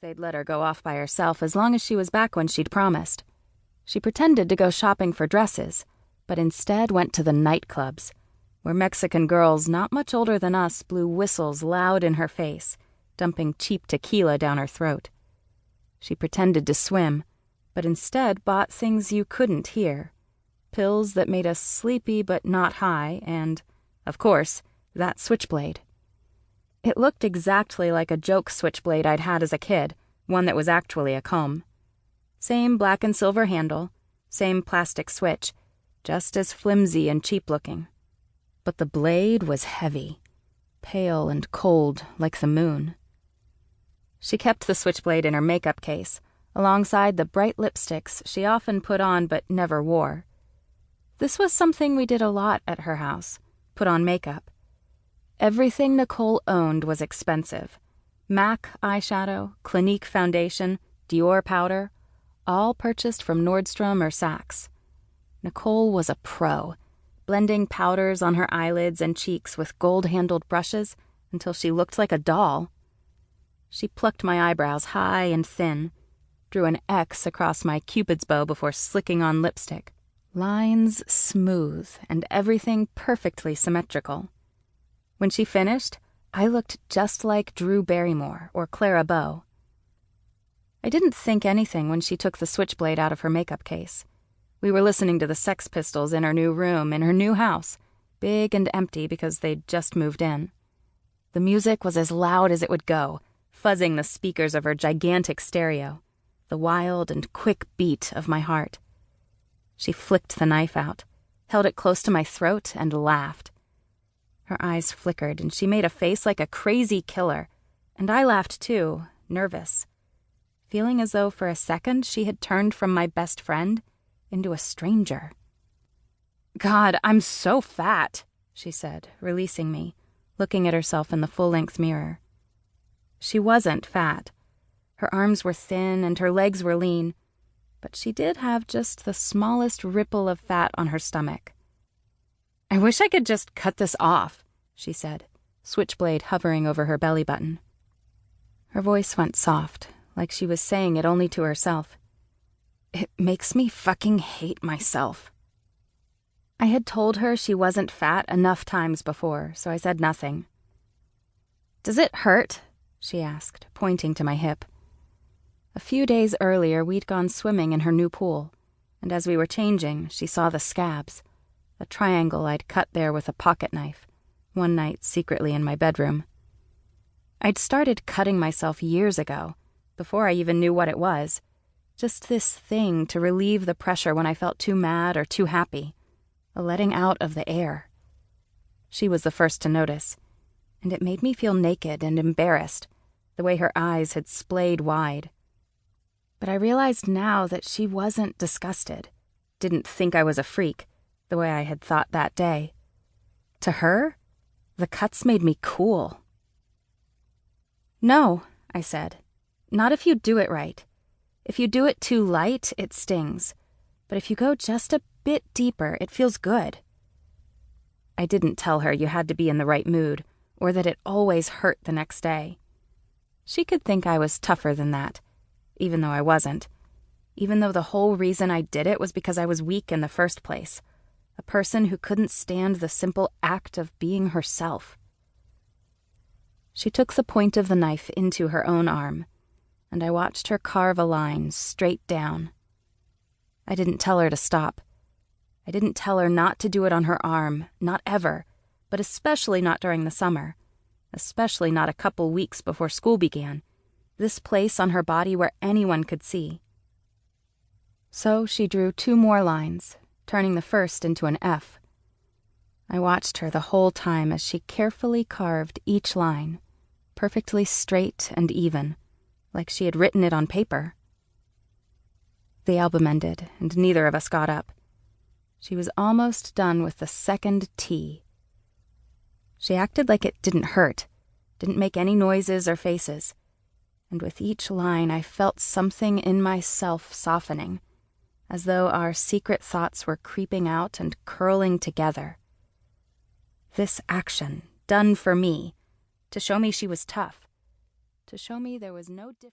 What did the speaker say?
They'd let her go off by herself as long as she was back when she'd promised. She pretended to go shopping for dresses, but instead went to the nightclubs, where Mexican girls not much older than us blew whistles loud in her face, dumping cheap tequila down her throat. She pretended to swim, but instead bought things you couldn't hear. Pills that made us sleepy but not high, and, of course, that switchblade. It looked exactly like a joke switchblade I'd had as a kid, one that was actually a comb. Same black and silver handle, same plastic switch, just as flimsy and cheap-looking. But the blade was heavy, pale and cold like the moon. She kept the switchblade in her makeup case, alongside the bright lipsticks she often put on but never wore. This was something we did a lot at her house, put on makeup. Everything Nicole owned was expensive. MAC eyeshadow, Clinique foundation, Dior powder, all purchased from Nordstrom or Saks. Nicole was a pro, blending powders on her eyelids and cheeks with gold-handled brushes until she looked like a doll. She plucked my eyebrows high and thin, drew an X across my Cupid's bow before slicking on lipstick. Lines smooth and everything perfectly symmetrical. When she finished, I looked just like Drew Barrymore or Clara Bow. I didn't think anything when she took the switchblade out of her makeup case. We were listening to the Sex Pistols in her new room in her new house, big and empty because they'd just moved in. The music was as loud as it would go, fuzzing the speakers of her gigantic stereo, the wild and quick beat of my heart. She flicked the knife out, held it close to my throat, and laughed. Her eyes flickered, and she made a face like a crazy killer, and I laughed too, nervous, feeling as though for a second she had turned from my best friend into a stranger. "God, I'm so fat," she said, releasing me, looking at herself in the full-length mirror. She wasn't fat. Her arms were thin and her legs were lean, but she did have just the smallest ripple of fat on her stomach. "I wish I could just cut this off," she said, switchblade hovering over her belly button. Her voice went soft, like she was saying it only to herself. "It makes me fucking hate myself." I had told her she wasn't fat enough times before, so I said nothing. "Does it hurt?" she asked, pointing to my hip. A few days earlier, we'd gone swimming in her new pool, and as we were changing, she saw the scabs, a triangle I'd cut there with a pocket knife, one night secretly in my bedroom. I'd started cutting myself years ago, before I even knew what it was, just this thing to relieve the pressure when I felt too mad or too happy, a letting out of the air. She was the first to notice, and it made me feel naked and embarrassed, the way her eyes had splayed wide. But I realized now that she wasn't disgusted, didn't think I was a freak, the way I had thought that day. To her, the cuts made me cool. "No," I said. "Not if you do it right. If you do it too light, it stings. But if you go just a bit deeper, it feels good." I didn't tell her you had to be in the right mood, or that it always hurt the next day. She could think I was tougher than that, even though I wasn't. Even though the whole reason I did it was because I was weak in the first place. A person who couldn't stand the simple act of being herself. She took the point of the knife into her own arm, and I watched her carve a line straight down. I didn't tell her to stop. I didn't tell her not to do it on her arm, not ever, but especially not during the summer, especially not a couple weeks before school began, this place on her body where anyone could see. So she drew 2 more lines, turning the first into an F. I watched her the whole time as she carefully carved each line, perfectly straight and even, like she had written it on paper. The album ended, and neither of us got up. She was almost done with the second T. She acted like it didn't hurt, didn't make any noises or faces, and with each line I felt something in myself softening, as though our secret thoughts were creeping out and curling together. This action, done for me, to show me she was tough, to show me there was no difference.